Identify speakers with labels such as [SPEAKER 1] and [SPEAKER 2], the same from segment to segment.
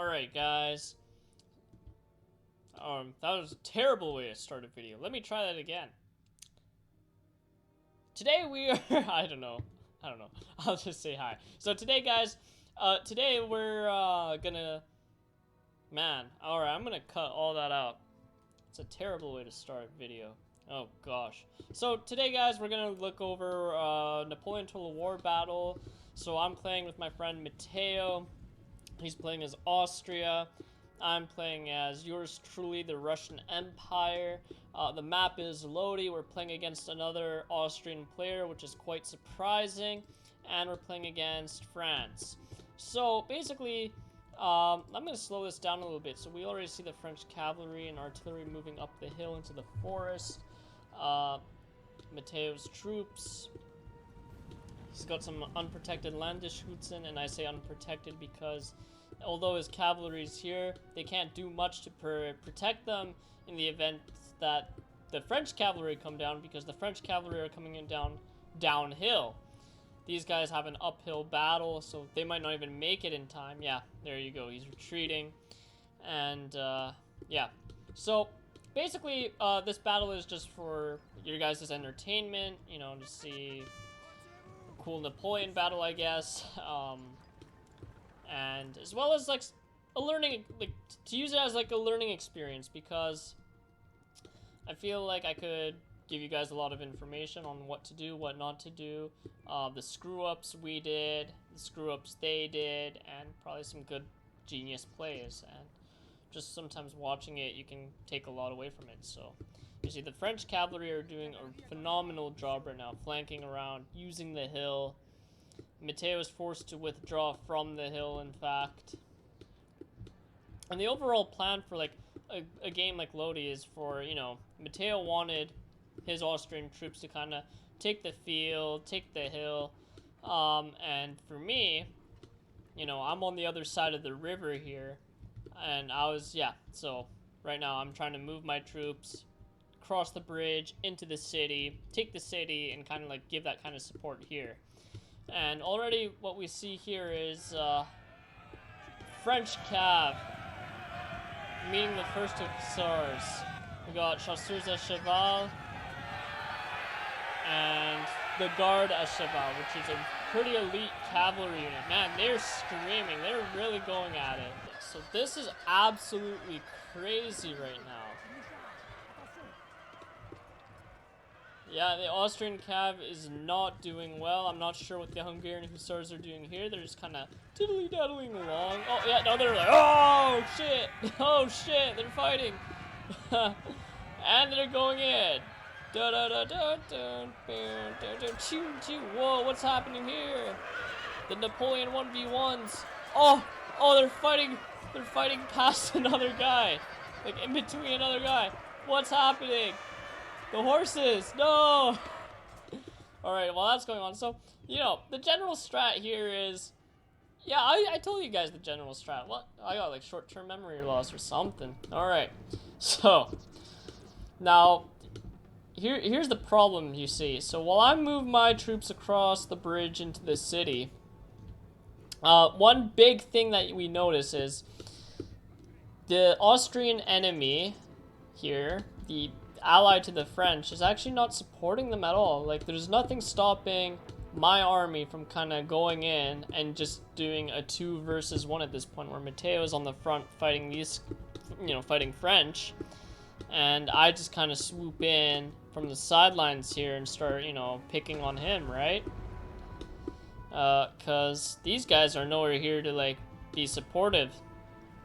[SPEAKER 1] Alright, guys. That was a terrible way to start a video. Let me try that again. Today we are... I don't know. I'll just say hi. So today, guys, today we're gonna... Man, alright, I'm gonna cut all that out. It's a terrible way to start a video. Oh, gosh. So today, guys, we're gonna look over Napoleon Total War battle. So I'm playing with my friend Matteo. He's playing as Austria. I'm playing as yours truly, the Russian Empire. The map is Lodi. We're playing against another Austrian player, which is quite surprising. And we're playing against France. So basically, I'm going to slow this down a little bit. So we already see the French cavalry and artillery moving up the hill into the forest. Matteo's troops. He's got some unprotected Landesschützen, and I say unprotected because although his cavalry is here, they can't do much to protect them in the event that the French cavalry come down, because the French cavalry are coming in downhill. These guys have an uphill battle, so they might not even make it in time. Yeah, there you go. He's retreating. And, yeah. So, basically, this battle is just for your guys' entertainment, you know, to see a cool Napoleon battle, I guess. And as well as like a learning, like to use it as like a learning experience, because I feel like I could give you guys a lot of information on what to do, what not to do, the screw-ups we did, the screw-ups they did, and probably some good genius plays. And just sometimes watching it, you can take a lot away from it. So you see the French cavalry are doing a phenomenal job right now, flanking around, using the hill. Matteo is forced to withdraw from the hill, in fact. And the overall plan for, like, a game like Lodi is for, you know, Matteo wanted his Austrian troops to kind of take the field, take the hill. And for me, you know, I'm on the other side of the river here. And so right now I'm trying to move my troops, cross the bridge into the city, take the city, and kind of, like, give that kind of support here. And already what we see here is French Cav meeting the first Hussars. We got Chasseurs à Cheval and the Guard à Cheval, which is a pretty elite cavalry unit. Man, they're screaming. They're really going at it. So this is absolutely crazy right now. Yeah, the Austrian Cav is not doing well. I'm not sure what the Hungarian Hussars are doing here. They're just kind of diddly-daddling along. Oh, yeah, no, they're like, oh, shit. Oh, shit, they're fighting. And they're going in. Whoa, what's happening here? The Napoleon 1v1s. Oh, they're fighting past another guy. Like, in between another guy. What's happening? The horses! No! Alright, while that's going on, so, you know, the general strat here is... Yeah, I told you guys the general strat. What? I got, like, short-term memory loss or something. Alright, so... Now, here's the problem, you see. So, while I move my troops across the bridge into the city, one big thing that we notice is... The Austrian enemy here, the allied to the French, is actually not supporting them at all. Like, there's nothing stopping my army from kind of going in and just doing a 2 versus 1 at this point, where Matteo is on the front fighting these, you know, fighting French, and I just kind of swoop in from the sidelines here and start, you know, picking on him, right? Because these guys are nowhere here to, like, be supportive.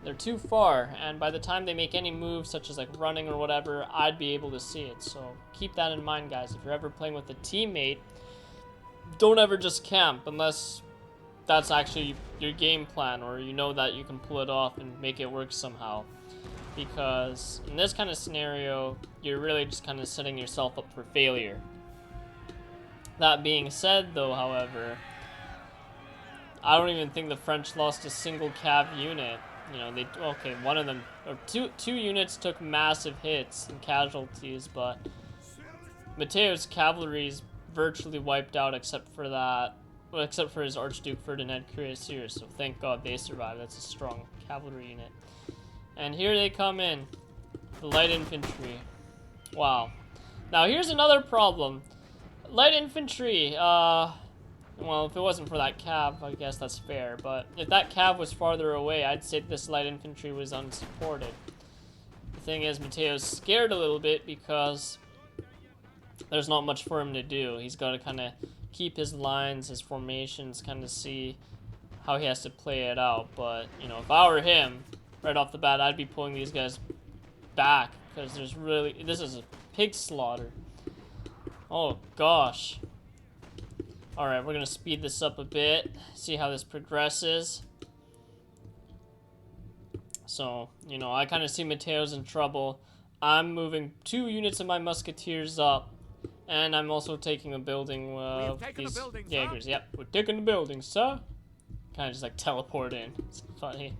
[SPEAKER 1] They're too far, and by the time they make any moves, such as like running or whatever, I'd be able to see it. So keep that in mind, guys. If you're ever playing with a teammate, don't ever just camp unless that's actually your game plan, or you know that you can pull it off and make it work somehow. Because in this kind of scenario, you're really just kind of setting yourself up for failure. That being said, though, however, I don't even think the French lost a single cav unit. You know, one of them, or two units took massive hits and casualties, but Matteo's cavalry is virtually wiped out except for his Archduke Ferdinand Cuirassiers, so thank God they survived. That's a strong cavalry unit. And here they come in. The light infantry. Wow. Now here's another problem. Light infantry, well, if it wasn't for that cav, I guess that's fair. But if that cav was farther away, I'd say this light infantry was unsupported. The thing is, Mateo's scared a little bit because there's not much for him to do. He's got to kind of keep his lines, his formations, kind of see how he has to play it out. But, you know, if I were him, right off the bat, I'd be pulling these guys back because this is a pig slaughter. Oh, gosh. Alright, we're going to speed this up a bit, see how this progresses. So, you know, I kind of see Mateo's in trouble. I'm moving 2 units of my musketeers up, and I'm also taking a building with these Jaegers. Yep, we're taking the building, sir. Kind of just like teleport in. It's funny.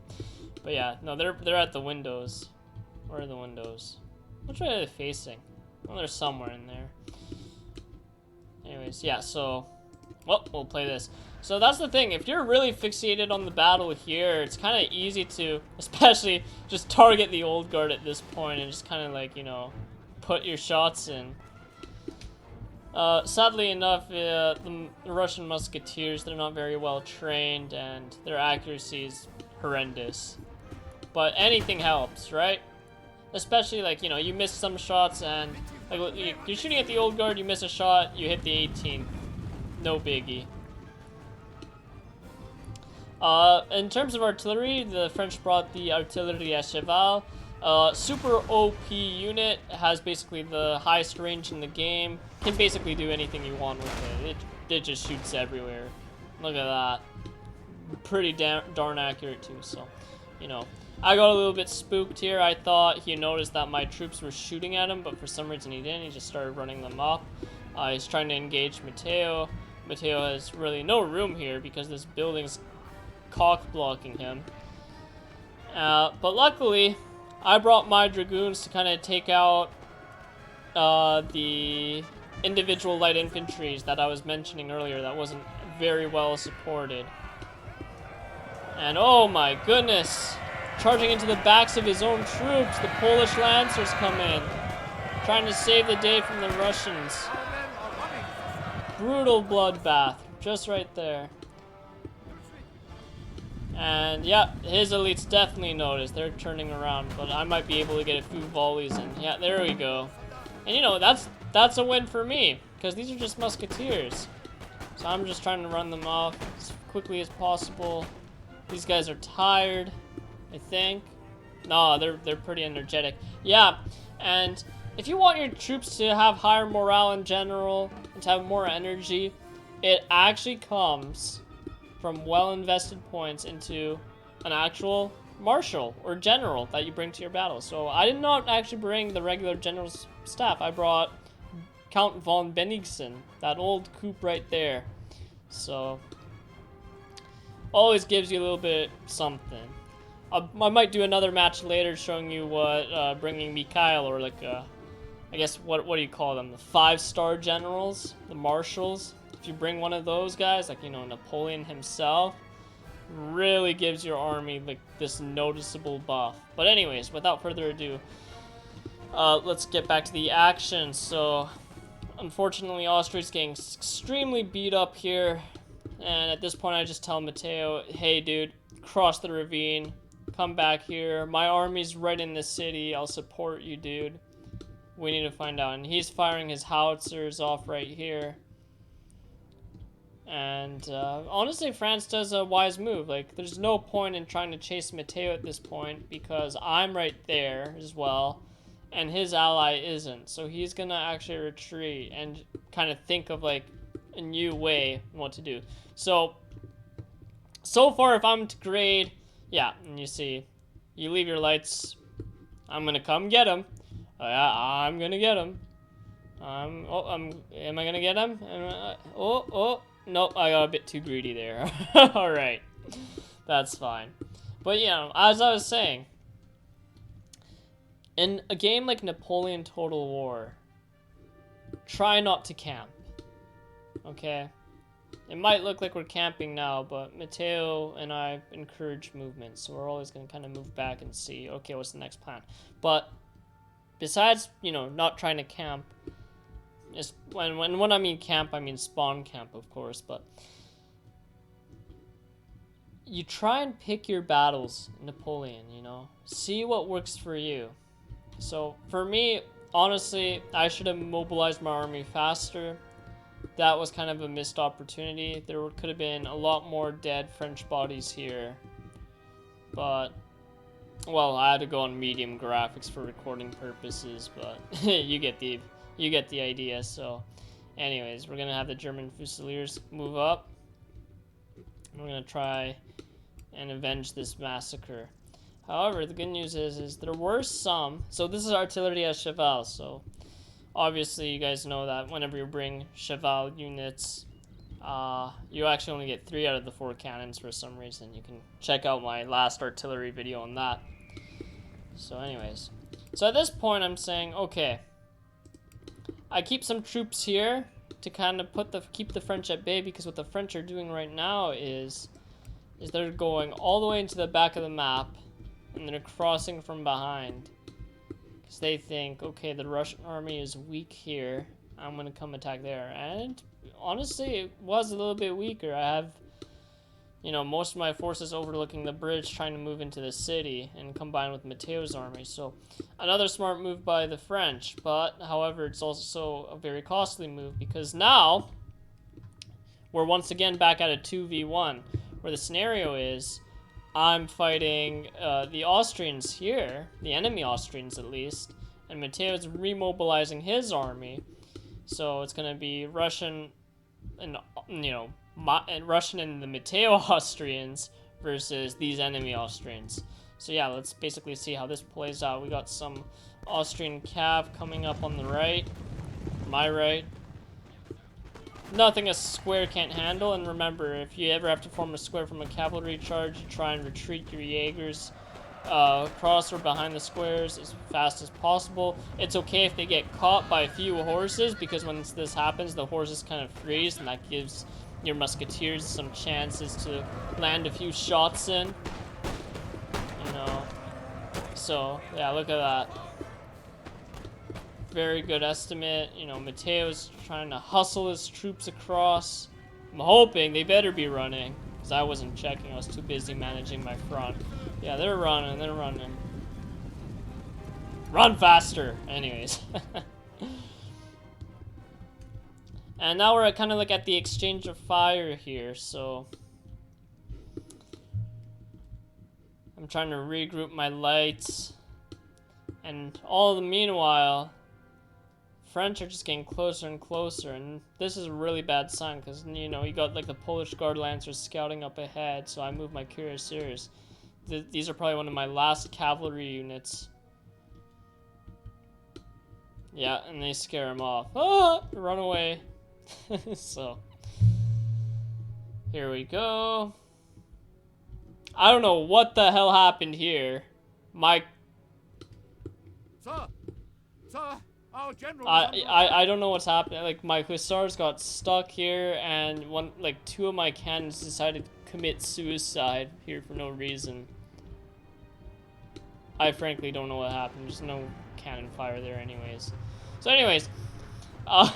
[SPEAKER 1] But yeah, no, they're at the windows. Where are the windows? Which way are they facing? Well, they're somewhere in there. Anyways, yeah, so... Well, we'll play this. So that's the thing. If you're really fixated on the battle here, it's kind of easy to, especially, just target the old guard at this point and just kind of like, you know, put your shots in. Sadly enough, the Russian musketeers, they're not very well trained and their accuracy is horrendous. But anything helps, right? Especially, like, you know, you miss some shots and, like, you're shooting at the old guard, you miss a shot, you hit the 18th. No biggie. In terms of artillery, the French brought the artillerie à cheval. Super OP unit, has basically the highest range in the game. Can basically do anything you want with it. It just shoots everywhere. Look at that. Pretty darn accurate too, so, you know. I got a little bit spooked here. I thought he noticed that my troops were shooting at him, but for some reason he didn't. He just started running them up. He's trying to engage Mateo. Mateo has really no room here because this building's cock blocking him. But luckily, I brought my dragoons to kind of take out the individual light infantries that I was mentioning earlier that wasn't very well supported. And oh my goodness, charging into the backs of his own troops, the Polish lancers come in, trying to save the day from the Russians. Brutal bloodbath, just right there. And yeah, his elites definitely noticed. They're turning around, but I might be able to get a few volleys in. Yeah, there we go. And you know, that's a win for me, because these are just musketeers. So I'm just trying to run them off as quickly as possible. These guys are tired, I think. No, they're pretty energetic. Yeah, and if you want your troops to have higher morale in general and to have more energy, it actually comes from well-invested points into an actual marshal or general that you bring to your battle. So I did not actually bring the regular general's staff. I brought Count von Bennigsen, that old coup right there. So always gives you a little bit something. I might do another match later showing you what bringing Mikhail, or like I guess what do you call them, the 5-star generals, the marshals. If you bring one of those guys, like, you know, Napoleon himself, really gives your army like this noticeable buff. But anyways, without further ado, let's get back to the action. So unfortunately, Austria's getting extremely beat up here, and at this point I just tell Mateo, hey dude, cross the ravine, come back here, my army's right in the city, I'll support you, dude. We need to find out. And he's firing his howitzers off right here. And honestly, France does a wise move. Like, there's no point in trying to chase Mateo at this point because I'm right there as well, and his ally isn't. So he's gonna actually retreat and kind of think of like a new way what to do. So far, if I'm to grade, yeah, and you see, you leave your lights. I'm gonna come get him. I'm gonna get him. Am I gonna get him? Nope, I got a bit too greedy there. Alright, that's fine. But, you know, as I was saying, in a game like Napoleon Total War, try not to camp, okay? It might look like we're camping now, but Mateo and I encourage movement, so we're always going to kind of move back and see, okay, what's the next plan? But besides, you know, not trying to camp, is when I mean camp, I mean spawn camp, of course, but you try and pick your battles, Napoleon, you know? See what works for you. So, for me, honestly, I should have mobilized my army faster. That was kind of a missed opportunity. There could have been a lot more dead French bodies here. But, well, I had to go on medium graphics for recording purposes, but you get the idea. So, anyways, we're gonna have the German Fusiliers move up. We're gonna try and avenge this massacre. However, the good news is there were some. So this is artillery à cheval. So obviously, you guys know that whenever you bring cheval units, you actually only get 3 out of the 4 cannons for some reason. You can check out my last artillery video on that. So anyways, so at this point I'm saying, okay, I keep some troops here to kind of keep the French at bay, because what the French are doing right now is they're going all the way into the back of the map and they're crossing from behind. Because they think, okay, the Russian army is weak here, I'm going to come attack there. And honestly, it was a little bit weaker. I have, you know, most of my forces overlooking the bridge trying to move into the city and combine with Mateo's army. So another smart move by the French. But, however, it's also a very costly move, because now we're once again back at a 2v1, where the scenario is I'm fighting the Austrians here, the enemy Austrians at least, and Mateo's remobilizing his army. So it's going to be Russian and, you know, Russian and the Mateo Austrians versus these enemy Austrians. So yeah, let's basically see how this plays out. We got some Austrian cav coming up on the right, my right. Nothing a square can't handle, and remember, if you ever have to form a square from a cavalry charge, you try and retreat your Jaegers across or behind the squares as fast as possible. It's okay if they get caught by a few horses, because when this happens, the horses kind of freeze, and that gives your musketeers some chances to land a few shots in. You know, so yeah, look at that. Very good estimate. You know, Mateo's trying to hustle his troops across. I'm hoping they better be running, because I wasn't checking. I was too busy managing my front. Yeah, they're running. They're running. Run faster! Anyways. And now we're kind of like at the exchange of fire here, so I'm trying to regroup my lights. And all the meanwhile, French are just getting closer and closer, and this is a really bad sign, because, you know, you got like the Polish Guard Lancers scouting up ahead, so I move my cuirassiers. These are probably one of my last cavalry units. Yeah, and they scare them off. Ah! Run away. So, here we go. I don't know what the hell happened here. My...
[SPEAKER 2] Sir! Sir! Our general
[SPEAKER 1] I don't know what's happening. Like, my hussars got stuck here, and two of my cannons decided to commit suicide here for no reason. I frankly don't know what happened. There's no cannon fire there anyways. So anyways,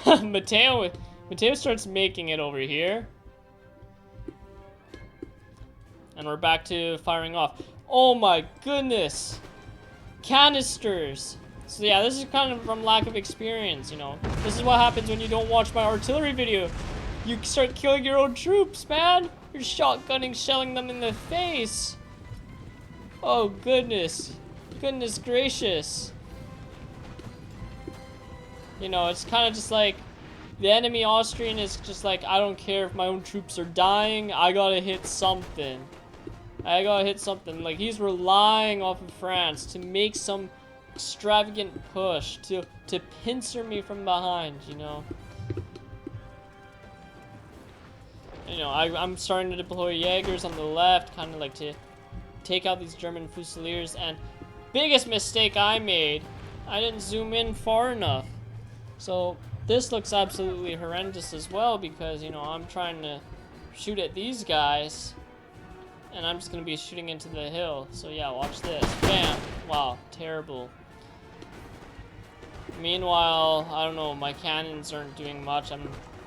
[SPEAKER 1] Mateo starts making it over here. And we're back to firing off. Oh my goodness! Canisters! So yeah, this is kind of from lack of experience, you know. This is what happens when you don't watch my artillery video. You start killing your own troops, man! You're shotgunning, shelling them in the face! Oh goodness. Goodness gracious. You know, it's kind of just like, the enemy Austrian is just like, I don't care if my own troops are dying, I gotta hit something. I gotta hit something. Like, he's relying off of France to make some extravagant push, to pincer me from behind, you know. You know, I'm starting to deploy Jaegers on the left, kind of like to take out these German Fusiliers, and biggest mistake I made, I didn't zoom in far enough. So this looks absolutely horrendous as well, because, you know, I'm trying to shoot at these guys, and I'm just gonna be shooting into the hill. So yeah, watch this. Bam! Wow, terrible. Meanwhile, I don't know, my cannons aren't doing much.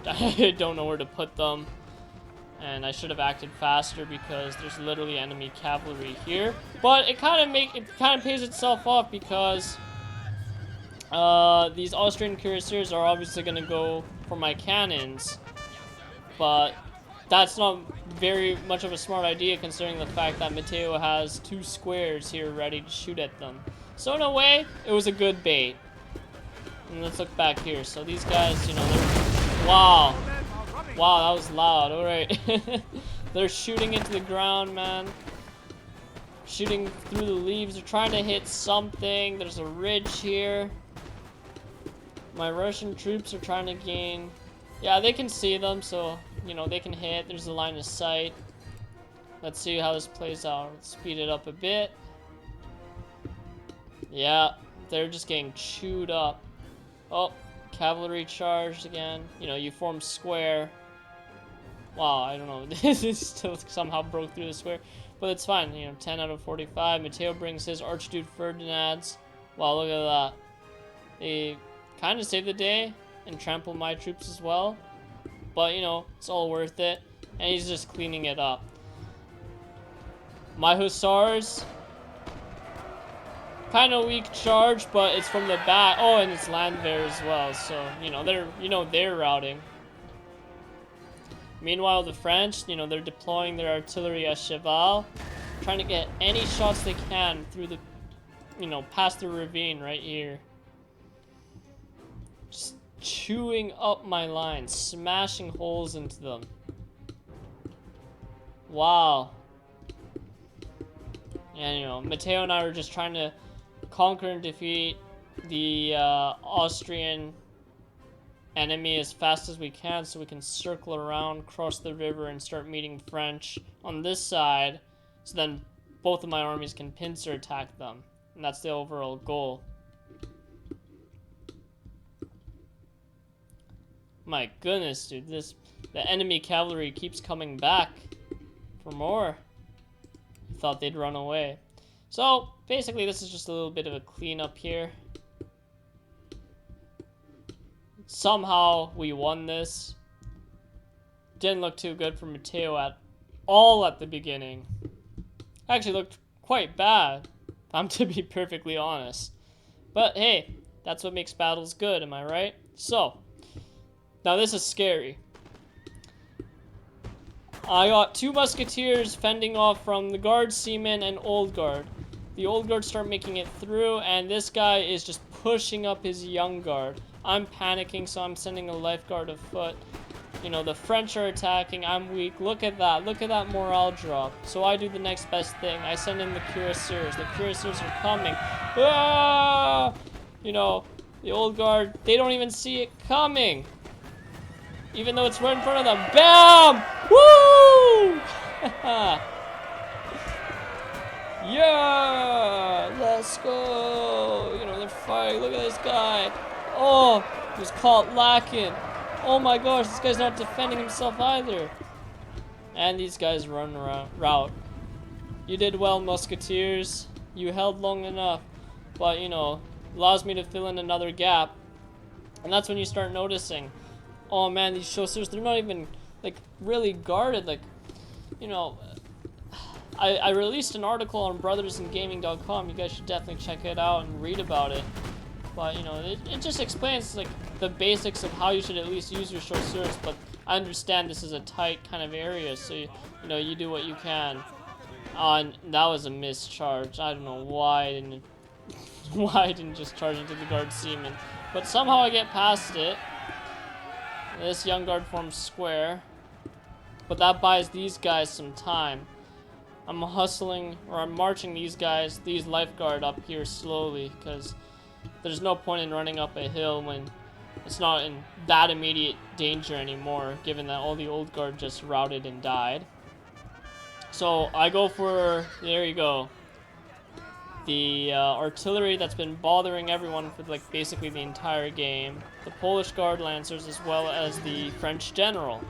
[SPEAKER 1] I don't know where to put them. And I should have acted faster because there's literally enemy cavalry here. But it kind of pays itself off because these Austrian cuirassiers are obviously gonna go for my cannons. But that's not very much of a smart idea considering the fact that Matteo has 2 squares here ready to shoot at them. So in a way, it was a good bait. And let's look back here. So these guys, you know, they're... Wow. Wow, that was loud. Alright. They're shooting into the ground, man. Shooting through the leaves. They're trying to hit something. There's a ridge here. My Russian troops are trying to gain... Yeah, they can see them, so, you know, they can hit. There's a line of sight. Let's see how this plays out. Let's speed it up a bit. Yeah, they're just getting chewed up. Oh, cavalry charged again. You know, you form square. Wow, I don't know. This still somehow broke through the square. But it's fine. You know, 10 out of 45. Matteo brings his Archduke Ferdinand's. Wow, look at that. They kind of saved the day and trample my troops as well. But, you know, it's all worth it. And he's just cleaning it up. My hussars... kind of weak charge, but it's from the back. Oh, and it's Landwehr as well, so they're routing. Meanwhile, the French, you know, they're deploying their artillery à cheval, trying to get any shots they can through the, you know, past the ravine right here. Just chewing up my lines, smashing holes into them. Wow. And you know, Matteo and I were just trying to conquer and defeat the Austrian enemy as fast as we can so we can circle around, cross the river, and start meeting French on this side so then both of my armies can pincer attack them. And that's the overall goal. My goodness, dude, the enemy cavalry keeps coming back for more. I thought they'd run away. So, basically, this is just a little bit of a cleanup here. Somehow, we won this. Didn't look too good for Matteo at all at the beginning. Actually looked quite bad, I'm to be perfectly honest. But hey, that's what makes battles good, am I right? So, now this is scary. I got 2 musketeers fending off from the guard seamen and old guard. The old guard start making it through, and this guy is just pushing up his young guard. I'm panicking, so I'm sending a life guard afoot. You know, the French are attacking, I'm weak. Look at that morale drop. So I do the next best thing. I send in the cuirassiers. The cuirassiers are coming. Ah! You know, the old guard, they don't even see it coming. Even though it's right in front of them. Bam! Woo! Yeah! Let's go! You know, they're fighting. Look at this guy. Oh, he's caught lacking. Oh my gosh, this guy's not defending himself either. And these guys run route. You did well, musketeers. You held long enough. But, you know, allows me to fill in another gap. And that's when you start noticing, oh man, these chasseurs, they're not even, like, really guarded. Like, you know, I released an article on brothersingaming.com. You guys should definitely check it out and read about it. But, you know, it just explains, like, the basics of how you should at least use your chasseurs. But I understand this is a tight kind of area, so, you know, you do what you can. And that was a mischarge. I don't know why I didn't just charge into the guard seaman. But somehow I get past it. This young guard forms square. But that buys these guys some time. I'm marching these guys, these lifeguard up here slowly, because there's no point in running up a hill when it's not in that immediate danger anymore, given that all the old guard just routed and died. So I go for, there you go, the artillery that's been bothering everyone for like basically the entire game, the Polish Guard Lancers as well as the French General.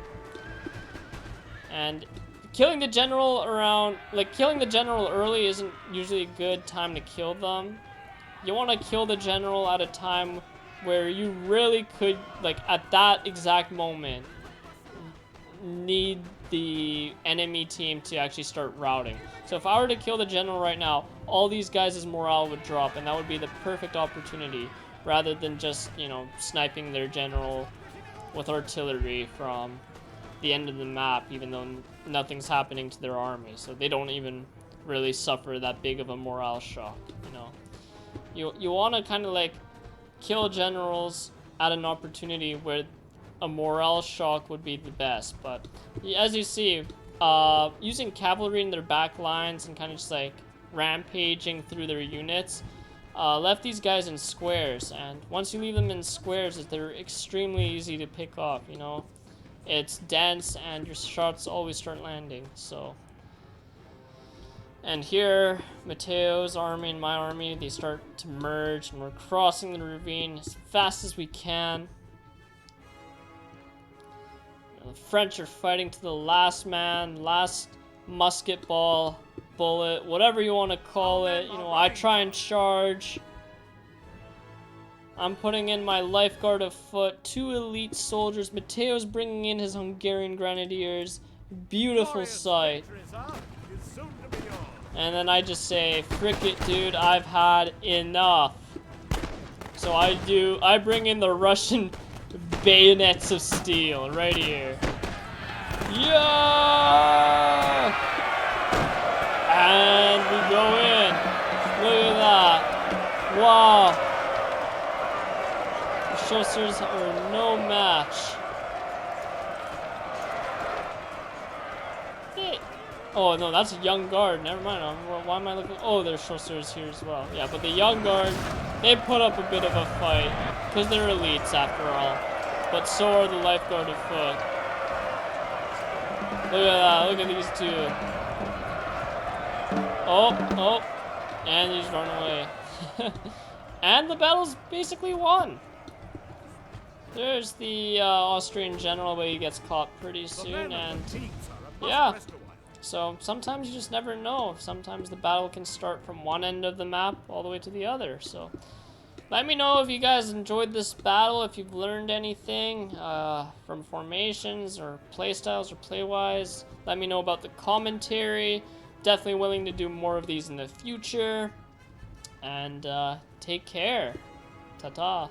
[SPEAKER 1] And killing the general early isn't usually a good time to kill them. You want to kill the general at a time where you really could, like, at that exact moment, need the enemy team to actually start routing. So if I were to kill the general right now, all these guys' morale would drop, and that would be the perfect opportunity, rather than just, you know, sniping their general with artillery from the end of the map, even though nothing's happening to their army, so they don't even really suffer that big of a morale shock, you know. You want to kind of like kill generals at an opportunity where a morale shock would be the best, but as you see, using cavalry in their back lines and kind of just like rampaging through their units, left these guys in squares, and once you leave them in squares, they're extremely easy to pick off, you know. It's dense and your shots always start landing, so. And here, Matteo's army and my army, they start to merge, and we're crossing the ravine as fast as we can. The French are fighting to the last man, last musket ball, bullet, whatever you want to call it. You know, I try and charge. I'm putting in my lifeguard of foot, 2 elite soldiers. Matteo's bringing in his Hungarian grenadiers. Beautiful sight. And then I just say, frick it, dude, I've had enough. So I bring in the Russian bayonets of steel right here. Yeah! And we go in. Look at that. Wow. The Schussers are no match. Oh no, that's a young guard. Never mind. Why am I looking? Oh, there's Schussers here as well. Yeah, but the young guard, they put up a bit of a fight because they're elites after all. But so are the lifeguard of foot. Look at that. Look at these two. Oh, and he's run away. And the battle's basically won. There's the Austrian general, but he gets caught pretty soon, and yeah. So sometimes you just never know. Sometimes the battle can start from one end of the map all the way to the other. So let me know if you guys enjoyed this battle, if you've learned anything from formations or playstyles or playwise. Let me know about the commentary. Definitely willing to do more of these in the future. And take care. Ta-ta.